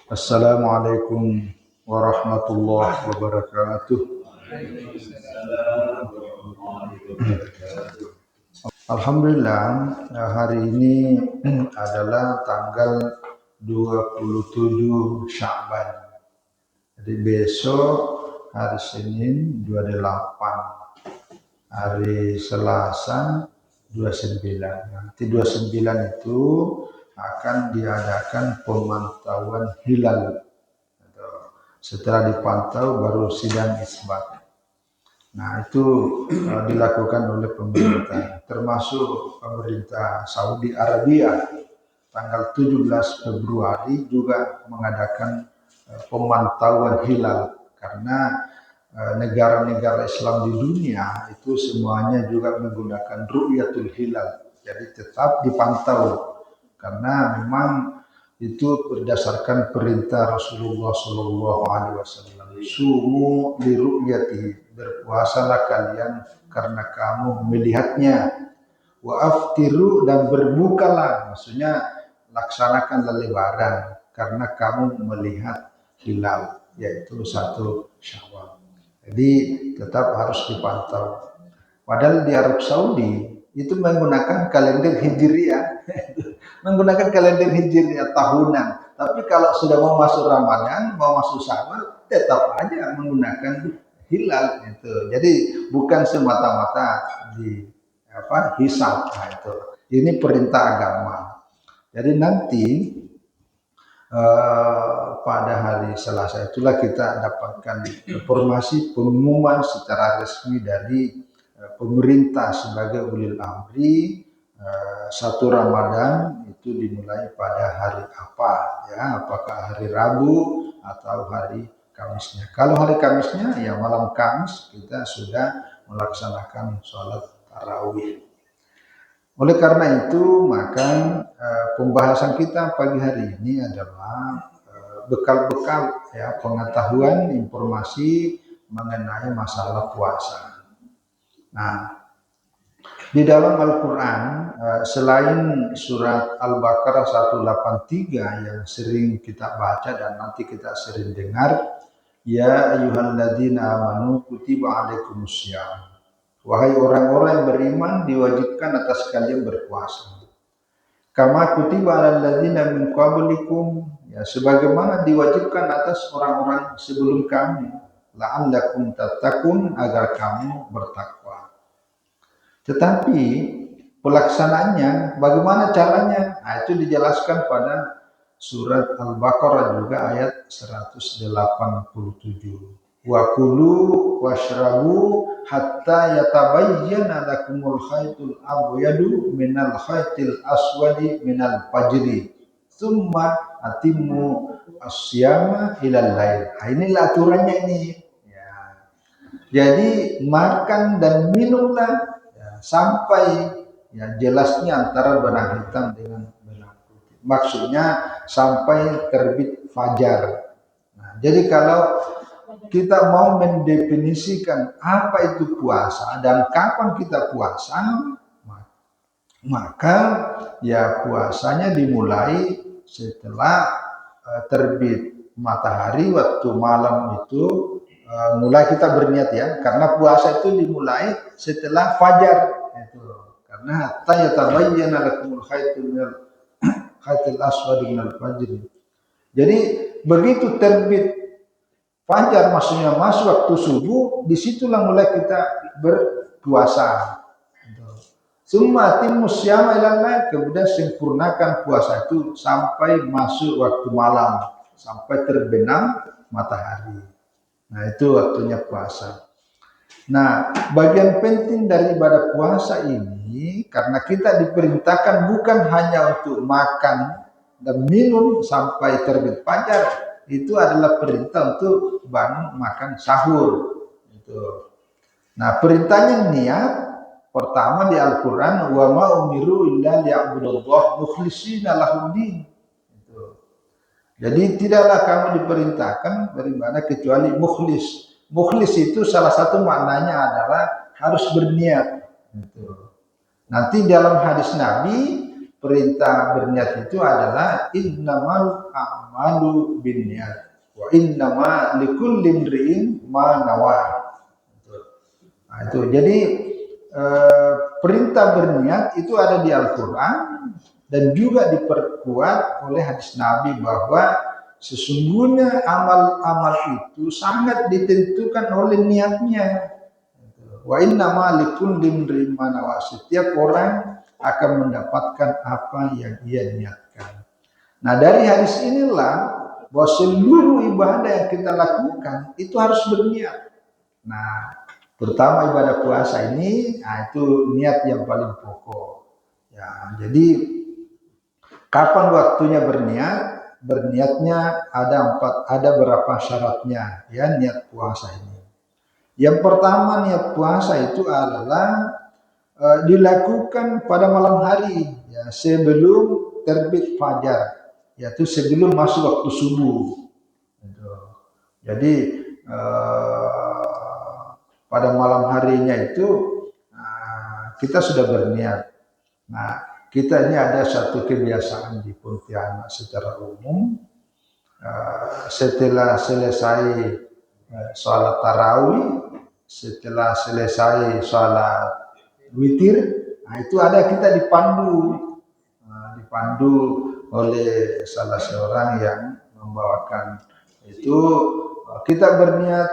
Assalamualaikum warahmatullahi wabarakatuh. Alhamdulillah, hari ini adalah tanggal 27 Sya'ban. Jadi besok hari Senin 28, hari Selasa 29. Nanti 29 itu akan diadakan pemantauan hilal. Setelah dipantau baru sidang isbat. Nah itu dilakukan oleh pemerintah, termasuk pemerintah Saudi Arabia. Tanggal 17 Februari juga mengadakan pemantauan hilal, karena negara-negara Islam di dunia itu semuanya juga menggunakan ru'yatul hilal. Jadi tetap dipantau, karena memang itu berdasarkan perintah Rasulullah SAW. Sumu li ru'yatihi, berpuasalah kalian karena kamu melihatnya. Wa aftiru, dan berbukalah, maksudnya laksanakanlah lebaran karena kamu melihat hilal, yaitu 1 Syawal. Jadi tetap harus dipantau. Padahal di Arab Saudi itu menggunakan kalender Hijriah, menggunakan kalender Hijriah tahunan. Tapi kalau sudah mau masuk Ramadan, mau masuk Syawal, tetap aja menggunakan hilal itu. Jadi bukan semata-mata di hisab. Nah, itu. Ini perintah agama. Jadi nanti pada hari Selasa itulah kita dapatkan informasi pengumuman secara resmi dari pemerintah sebagai ulil amri. 1 Ramadan itu dimulai pada hari apa, ya, apakah hari Rabu atau hari Kamisnya. Kalau hari Kamisnya ya malam Kamis kita sudah melaksanakan sholat tarawih. Oleh karena itu maka pembahasan kita pagi hari ini adalah bekal-bekal ya pengetahuan informasi mengenai masalah puasa. Nah, di dalam Al-Quran selain surat Al-Baqarah 183 yang sering kita baca dan nanti kita sering dengar, ya ayyuhalladzina amanu kutiba alaikumussyam, wahai orang-orang yang beriman diwajibkan atas kalian berpuasa. Kama kutiba alal ladzina min qablikum, ya sebagaimana diwajibkan atas orang-orang sebelum kamu, la'allakum tattaqun, agar kamu bertakwa. Tetapi pelaksanaannya bagaimana caranya? Nah, itu dijelaskan pada surat Al-Baqarah juga ayat 187. Wa kulu washrabu hatta yatabayyana lakumul khaytul abyadu minal khaytil aswadi minal fajri tsumma atimmu asyama ilal lail. Nah, inilah aturannya ini. Ya. Jadi makan dan minumlah sampai ya jelasnya antara benang hitam dengan benang putih. Maksudnya sampai terbit fajar. Nah, jadi kalau kita mau mendefinisikan apa itu puasa dan kapan kita puasa, maka ya puasanya dimulai setelah terbit matahari. Waktu malam itu mulai kita berniat ya, karena puasa itu dimulai setelah fajar itu. Karena hatta yatabayyana lakumul khaytul aswad minal fajr. Jadi begitu terbit fajar, maksudnya masuk waktu subuh, disitulah mulai kita berpuasa. Summa atimmus syama ilal lail, kemudian sempurnakan puasa itu sampai masuk waktu malam, sampai terbenam matahari. Nah, itu waktunya puasa. Nah, bagian penting dari ibadah puasa ini, karena kita diperintahkan bukan hanya untuk makan dan minum sampai terbit fajar, itu adalah perintah untuk bangun makan sahur. Itu. Nah, perintahnya niat. Pertama di Al-Quran, wa ma umiru illa liya'budullaha mukhlishina lahuddin. Jadi tidaklah kamu diperintahkan beribadah kecuali mukhlis. Mukhlis itu salah satu maknanya adalah harus berniat. Nanti dalam hadis Nabi perintah berniat itu adalah innamal a'malu binniyat wa innama likulli imri'in ma nawa. Nah, itu jadi perintah berniat itu ada di Al-Quran dan juga diperkuat oleh hadis Nabi bahwa sesungguhnya amal-amal itu sangat ditentukan oleh niatnya. Wa innama likulli imri'in ma nawa. Setiap orang akan mendapatkan apa yang ia niatkan. Nah, dari hadis inilah bahwa seluruh ibadah yang kita lakukan itu harus berniat. Nah, terutama ibadah puasa ini, nah itu niat yang paling pokok. Ya, jadi kapan waktunya berniat? Berniatnya ada berapa syaratnya ya niat puasa ini. Yang pertama niat puasa itu adalah dilakukan pada malam hari ya sebelum terbit fajar, yaitu sebelum masuk waktu subuh. Jadi pada malam harinya itu kita sudah berniat. Nah, kita ini ada satu kebiasaan di Pontianak secara umum, setelah selesai sholat tarawih, setelah selesai sholat witir, nah itu ada kita dipandu oleh salah seorang yang membawakan itu, kita berniat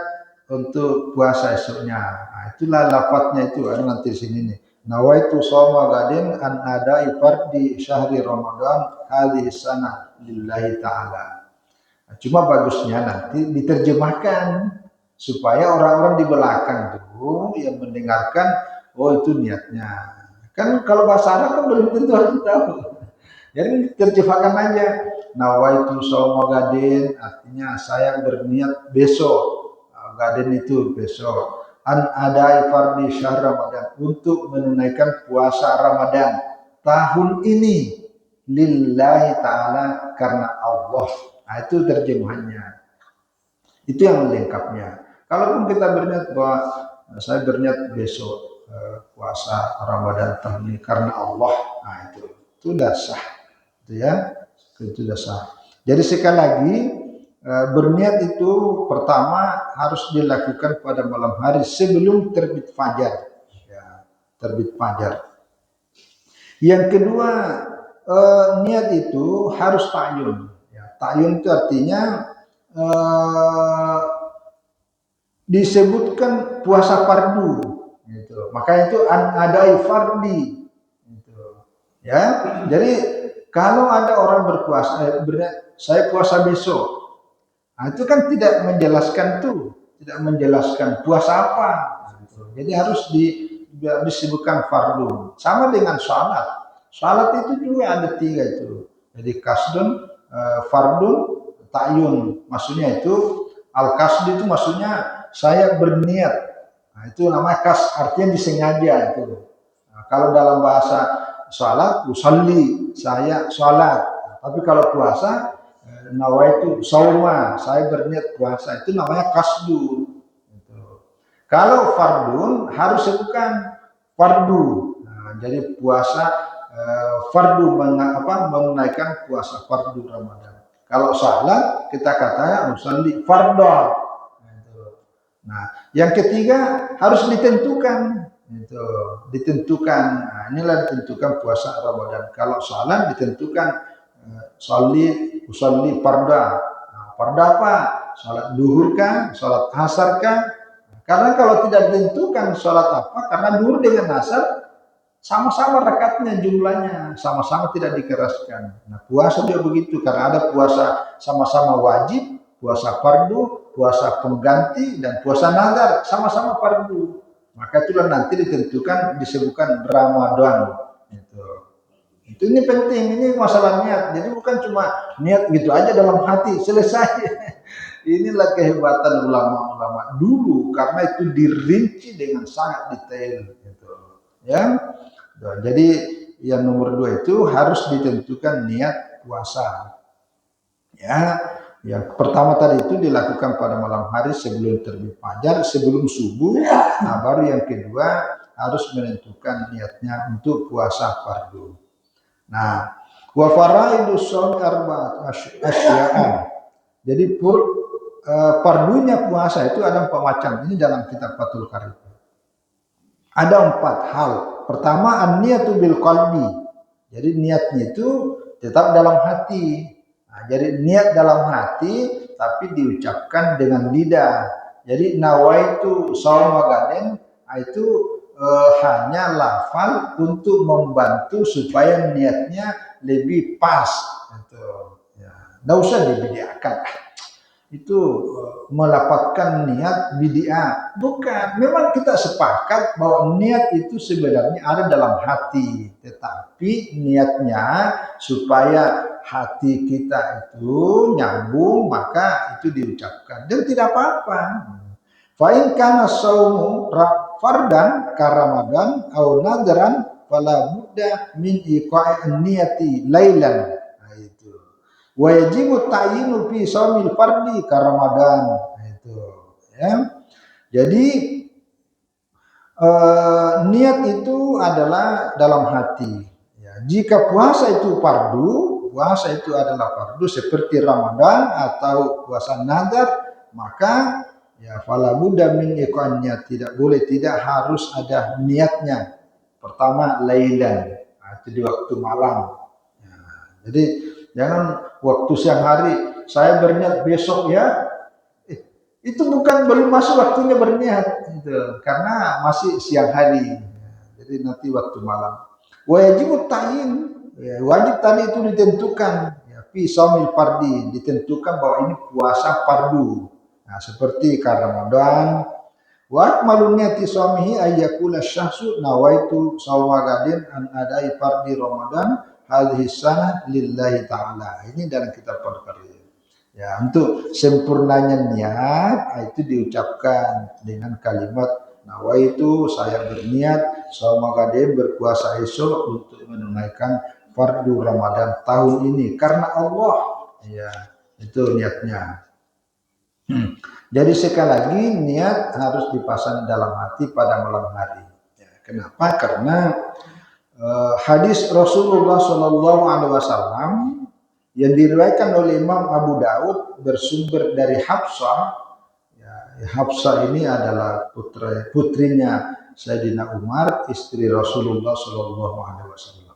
untuk puasa esoknya. Nah, itulah lafadznya itu ada nanti di sini nih. Nawaitu shoma gadin an adai fardi syahri Ramadan hadhihi sanah lillahi ta'ala. Nah, cuma bagusnya nanti diterjemahkan supaya orang-orang di belakang itu yang mendengarkan, oh itu niatnya. Kan kalau bahasa Arab kan belum tentu harus tahu. Jadi terjemahkan aja. Nawaitu shoma gadin artinya saya berniat besok. Gadin itu besok. An adai fardi syahr Ramadan untuk menunaikan puasa Ramadan tahun ini lillahi ta'ala karena Allah. Nah, itu terjemahannya. Itu yang lengkapnya. Kalaupun kita berniat bahwa saya berniat besok puasa Ramadan tahun ini karena Allah, nah itu sudah sah, itu ya, itu sudah sah. Jadi sekali lagi berniat itu pertama harus dilakukan pada malam hari sebelum terbit fajar, ya, terbit fajar. Yang kedua niat itu harus ta'yun. Ya, ta'yun itu artinya disebutkan puasa fardu, gitu. Makanya itu adai fardi, gitu. Ya, jadi kalau ada orang berpuasa, saya puasa besok, nah, itu kan tidak menjelaskan puasa apa, gitu. Jadi harus disebutkan fardu. Sama dengan salat. Salat itu juga ada 3 itu. Jadi kasdun, fardun, ta'yun. Maksudnya itu al-kasd itu maksudnya saya berniat. Nah, itu namanya kas, artinya disengaja itu. Nah, kalau dalam bahasa salat, usalli, saya salat. Nah, tapi kalau puasa, nawaitu sauma, saya berniat puasa, itu namanya kasdu. Gitu. Kalau fardun harus sebutkan fardu. Nah, jadi puasa fardu menunaikan puasa fardu Ramadan. Kalau salat kita katakan usalli fardhu. Nah, yang ketiga harus ditentukan, itu ditentukan. Nah, inilah ditentukan puasa Ramadan. Kalau salat ditentukan usolli farda. Nah, farda apa? Salat duhur kan, salat asar kan? Karena kalau tidak ditentukan salat apa, karena duhur dengan asar sama-sama rakatnya jumlahnya, sama-sama tidak dikeraskan. Nah, puasa juga begitu, karena ada puasa sama-sama wajib, puasa fardu, puasa pengganti, dan puasa nazar sama-sama fardu. Maka itulah nanti ditentukan disebutkan Ramadan. Itu ini penting, ini masalah niat. Jadi bukan cuma niat gitu aja dalam hati selesai. Inilah kehebatan ulama-ulama dulu karena itu dirinci dengan sangat detail. Gitu. Ya, jadi yang nomor 2 itu harus ditentukan niat puasa. Ya. Yang pertama tadi itu dilakukan pada malam hari sebelum terbit fajar, sebelum subuh. Nah, baru yang kedua harus menentukan niatnya untuk puasa fardu. Nah, wa faraidus shaumi arba'at asya'a. Jadi pardunya puasa itu ada 4 macam. Ini dalam kitab Fathul Qarib. Ada 4 hal. Pertama, an-niyatu bil qalbi. Jadi niatnya itu tetap dalam hati. Nah, jadi niat dalam hati tapi diucapkan dengan lidah. Jadi nawaitu shauma gaden itu hanya lafal untuk membantu supaya niatnya lebih pas. Gitu. Ya, nggak usah dibidiakan. Itu melapatkan niat bid'ah. Bukan, memang kita sepakat bahwa niat itu sebenarnya ada dalam hati, tetapi niatnya supaya hati kita itu nyambung, maka itu diucapkan dan tidak apa-apa. Fa in kana saumu fardan ka Ramadan au nadran fala budda min iqa'i niyati lailan. Nah, itu. Wa yajibu ta'yinu fi shaumil fardi ka Ramadan. Nah, itu ya. Jadi niat itu adalah dalam hati. Ya, jika puasa itu fardu, puasa itu adalah fardu seperti Ramadan atau puasa nadar, maka ya fala budda min iqannya, tidak boleh, tidak harus ada niatnya. Pertama lailan, itu di waktu malam. Ya, jadi jangan waktu siang hari saya berniat besok ya, itu bukan belum masuk waktunya berniat gitu, karena masih siang hari. Jadi nanti waktu malam. Wajib ta'yin, ya, wajib tadi itu ditentukan. Ya, fi shaumil fardi, ditentukan bahwa ini puasa fardu. Nah, seperti Ramadan. Wa akmalun niyati shaumihi ayyakula syahsu nawaitu shauma gadin an adai fardi Ramadan hadhihi sanah lillahi ta'ala. Ini dalam kitab Al-Qarib. Ya, untuk sempurnanya niat itu diucapkan dengan kalimat nawaitu, saya berniat shauma gadin, berpuasa esok untuk menunaikan fardu Ramadan tahun ini karena Allah. Ya, itu niatnya. Jadi sekali lagi niat harus dipasang dalam hati pada malam hari. Ya, kenapa? Karena hadis Rasulullah SAW yang diriwayatkan oleh Imam Abu Daud bersumber dari Hafsah. Ya, Hafsah ini adalah putrinya Sayyidina Umar, istri Rasulullah SAW.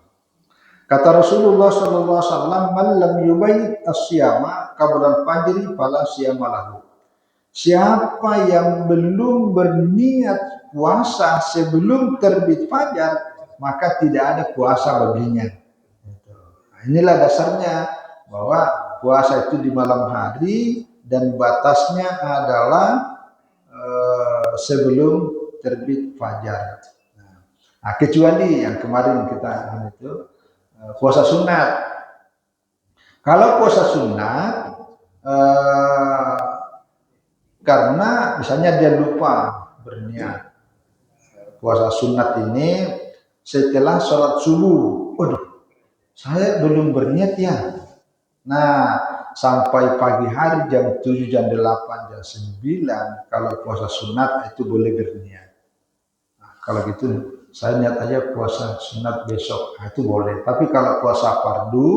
Kata Rasulullah SAW, "Man lam yubayit as-siyama qabla al-fajri fala siyama lahu." Siapa yang belum berniat puasa sebelum terbit fajar, maka tidak ada puasa baginya. Nah, inilah dasarnya bahwa puasa itu di malam hari dan batasnya adalah sebelum terbit fajar. Nah, kecuali yang kemarin kita itu puasa sunat. Kalau puasa sunat karena misalnya dia lupa berniat puasa sunat ini setelah sholat subuh. Waduh, saya belum berniat ya. Nah, sampai pagi hari jam 7, jam 8, jam 9, kalau puasa sunat itu boleh berniat. Nah, kalau gitu saya niat aja puasa sunat besok, nah, itu boleh. Tapi kalau puasa fardu,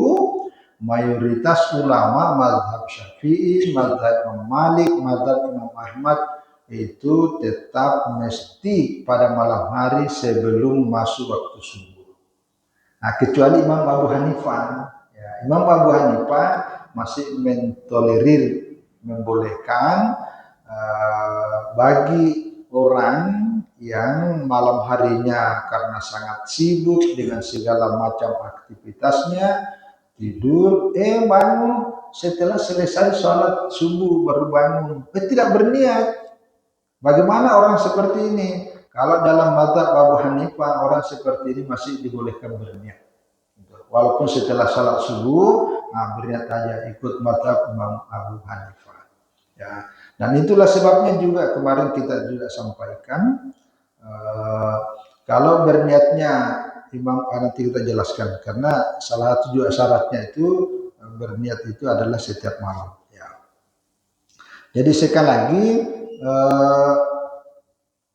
mayoritas ulama mazhab Syafi'i, mazhab Imam Malik, mazhab Imam Ahmad itu tetap mesti pada malam hari sebelum masuk waktu subuh. Nah, kecuali Imam Abu Hanifah. Ya, Imam Abu Hanifah masih mentolerir, membolehkan bagi orang yang malam harinya karena sangat sibuk dengan segala macam aktivitasnya, tidur, bangun setelah selesai sholat subuh baru bangun, tidak berniat. Bagaimana orang seperti ini? Kalau dalam mazhab Abu Hanifah, orang seperti ini masih dibolehkan berniat. Walaupun setelah salat subuh, berniat aja ikut mazhab Imam Abu Hanifah. Ya, dan itulah sebabnya juga kemarin kita juga sampaikan, kalau berniatnya Imam, nanti kita jelaskan, karena salah satu juga syaratnya itu berniat itu adalah setiap malam. Ya. Jadi sekali lagi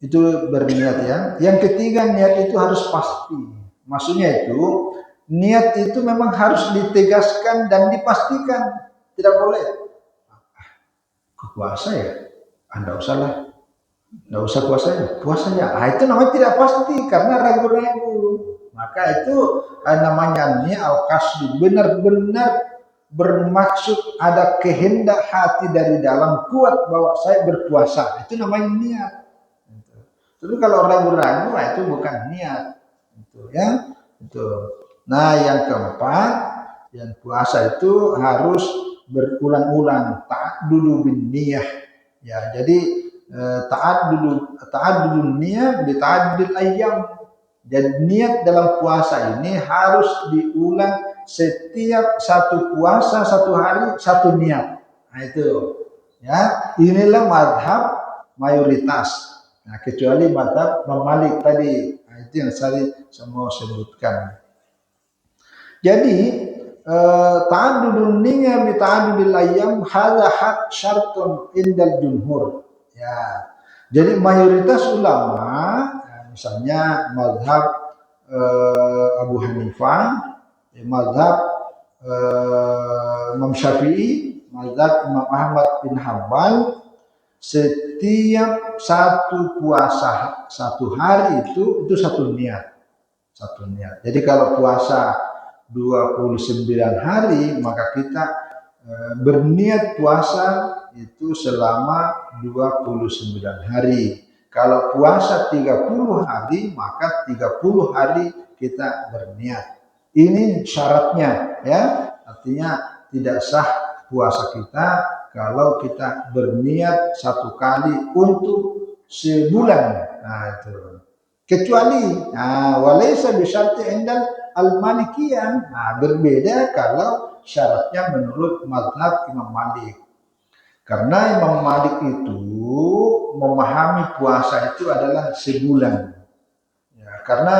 itu berniat ya. Yang ketiga, niat itu harus pasti. Maksudnya itu niat itu memang harus ditegaskan dan dipastikan. Tidak boleh puasa ya, Anda usahlah, nggak usah puasanya. Itu namanya tidak pasti karena ragu-ragu. Maka itu namanya niat al-qasdi, benar-benar bermaksud, ada kehendak hati dari dalam kuat bahwa saya berpuasa. Itu namanya niat. Tapi kalau ragu-ragu, itu bukan niat. Itu ya. Itu. Nah, yang keempat, yang puasa itu harus berulang-ulang, ta'addudu bin niyah. Ya, jadi ta'addudu niyah bi ta'addudil ayyam. Dan niat dalam puasa ini harus diulang setiap satu puasa, satu hari, satu niat. Nah itu, ya inilah madhab mayoritas. Nah kecuali madhab Imam Malik tadi, nah, itu yang saya mau sebutkan. Jadi ta'addudun niyah bi ta'addudil ayyam hadza hak syartun indal jumhur. Ya. Jadi mayoritas ulama, misalnya mazhab Abu Hanifah, mazhab Imam Syafi'i, mazhab Imam Ahmad bin Hanbal, setiap satu puasa satu hari itu satu niat. Satu niat. Jadi kalau puasa 29 hari, maka kita berniat puasa itu selama 29 hari. Kalau puasa 30 hari, maka 30 hari kita berniat. Ini syaratnya, ya. Artinya tidak sah puasa kita kalau kita berniat satu kali untuk sebulan. Nah, itu. Kecuali, walaysa bisyarti indal al-malikiyah. Nah, berbeda kalau syaratnya menurut mazhab Imam Malik. Karena Imam Malik itu memahami puasa itu adalah sebulan. Ya, karena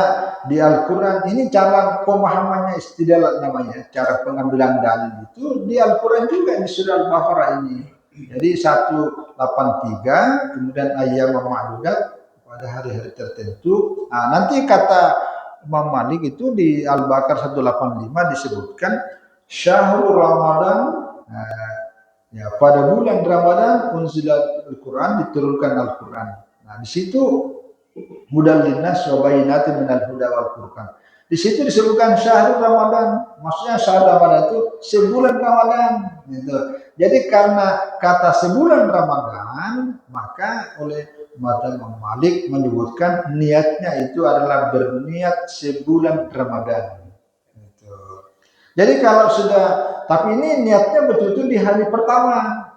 di Al-Quran ini cara pemahamannya istilah namanya, cara pengambilan dalil itu di Al-Quran juga di surah Al-Baqarah ini. Jadi 183, kemudian ayyam ma'dudat pada hari-hari tertentu. Nah, nanti kata Imam Malik itu di Al-Baqarah 185 disebutkan syahrul Ramadan. Ya, pada bulan Ramadan unzilat Al-Quran, diturunkan Al-Quran. Nah, di situ hudal linnas wa bayyinatin minal huda wal furqan. Di situ disebutkan syahrul Ramadan. Maksudnya syahrul Ramadan itu sebulan Ramadan gitu. Jadi karena kata sebulan Ramadan, maka oleh mazhab Imam Malik menyebutkan niatnya itu adalah berniat sebulan Ramadan. Gitu. Jadi kalau sudah, tapi ini niatnya betul-betul di hari pertama.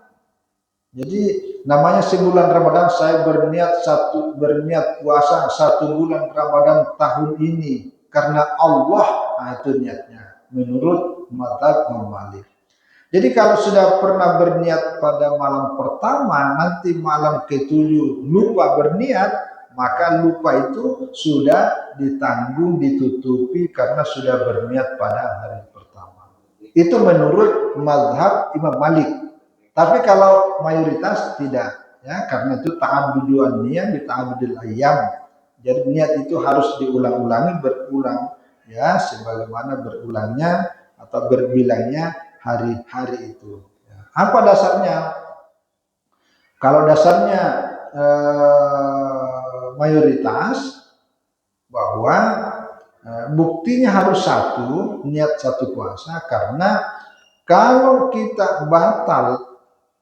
Jadi namanya sebulan Ramadan, saya berniat puasa 1 bulan Ramadan tahun ini karena Allah. Nah, itu niatnya menurut mazhab Imam Malik. Jadi kalau sudah pernah berniat pada malam pertama, nanti malam ke-7 lupa berniat, maka lupa itu sudah ditanggung, ditutupi karena sudah berniat pada hari pertama. Itu menurut mazhab Imam Malik. Tapi kalau mayoritas tidak, ya, karena itu ta'adduduan niyah bi ta'addudil ayyam. Jadi niat itu harus diulang-ulangi, berulang, ya, sebagaimana berulangnya atau berbilangnya hari-hari itu. Ya. Apa dasarnya? Kalau dasarnya mayoritas bahwa buktinya harus satu, niat satu puasa, karena kalau kita batal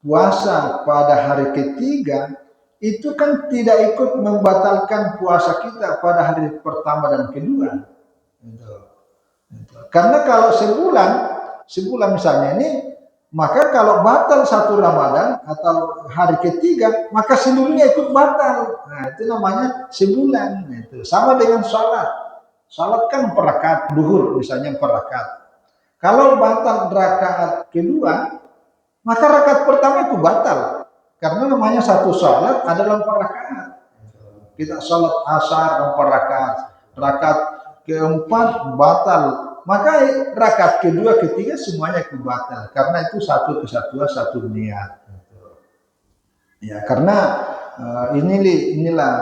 puasa pada hari ketiga, itu kan tidak ikut membatalkan puasa kita pada hari pertama dan kedua. Karena kalau sebulan misalnya ini, maka kalau batal 1 Ramadan atau hari ketiga, maka seluruhnya ikut batal. Nah, itu namanya sebulan. Itu sama dengan sholat. Sholat kan per rakaat, duhur misalnya per rakaat. Kalau batal rakaat kedua, maka rakaat pertama itu batal. Karena namanya satu sholat adalah 4 rakaat. Kita sholat asar 4 rakaat. Rakaat keempat batal. Maka rakaat kedua, ketiga semuanya itu batal. Karena itu satu kesatuan, satu niat. Ya, karena inilah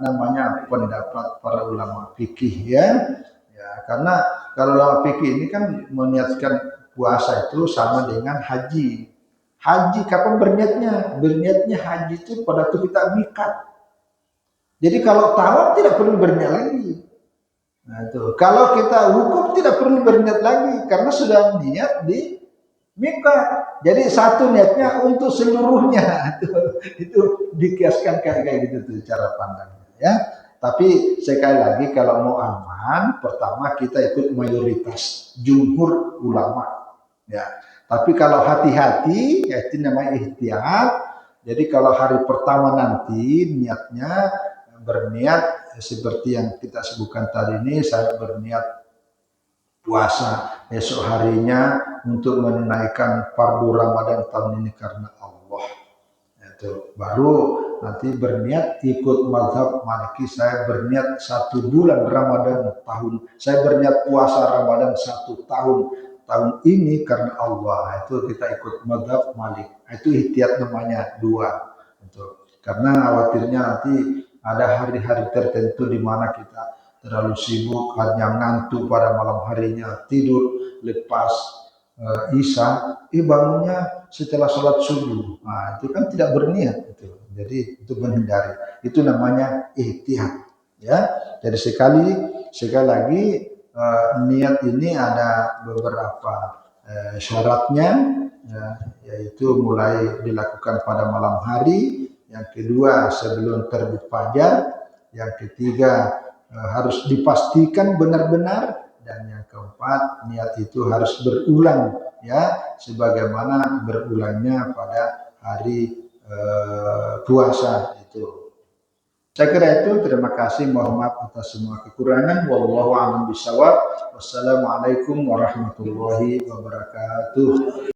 namanya pendapat para ulama fikih, ya. Ya, karena kalau dalam fikih ini kan meniatkan puasa itu sama dengan haji. Haji kapan berniatnya? Berniatnya haji itu pada waktu kita mikat. Jadi kalau tawaf tidak perlu berniat lagi. Nah, itu. Kalau kita wukuf tidak perlu berniat lagi karena sudah niat di mikat. Jadi satu niatnya untuk seluruhnya. Itu dikiaskan kayak gitu tuh cara pandangnya ya. Tapi sekali lagi kalau mau aman, pertama kita ikut mayoritas jumhur ulama ya. Tapi kalau hati-hati, ya itu namanya ihtiyat. Jadi kalau hari pertama nanti niatnya berniat seperti yang kita sebutkan tadi ini, saya berniat puasa esok harinya untuk menunaikan fardu Ramadan tahun ini karena Allah. Itu baru nanti berniat ikut mazhab Maliki, saya berniat 1 bulan Ramadan tahun, saya berniat puasa Ramadan 1 tahun ini karena Allah. Itu kita ikut mazhab Malik. Itu ihtiyat namanya 2. Itu karena khawatirnya nanti ada hari-hari tertentu di mana kita terlalu sibuk, hanya ngantuk pada malam harinya, tidur lepas Isya, bangunnya setelah sholat subuh. Nah, itu kan tidak berniat itu. Jadi itu menghindari. Itu namanya ihtiyat. Ya. Jadi sekali lagi niat ini ada beberapa syaratnya, ya, yaitu mulai dilakukan pada malam hari, yang kedua sebelum terbit fajar, yang ketiga harus dipastikan benar-benar, dan yang keempat niat itu harus berulang ya, sebagaimana berulangnya pada hari puasa itu. Saya kira itu. Terima kasih, mohon maaf atas semua kekurangan. Wallahu a'lam bishawab. Wassalamualaikum warahmatullahi wabarakatuh.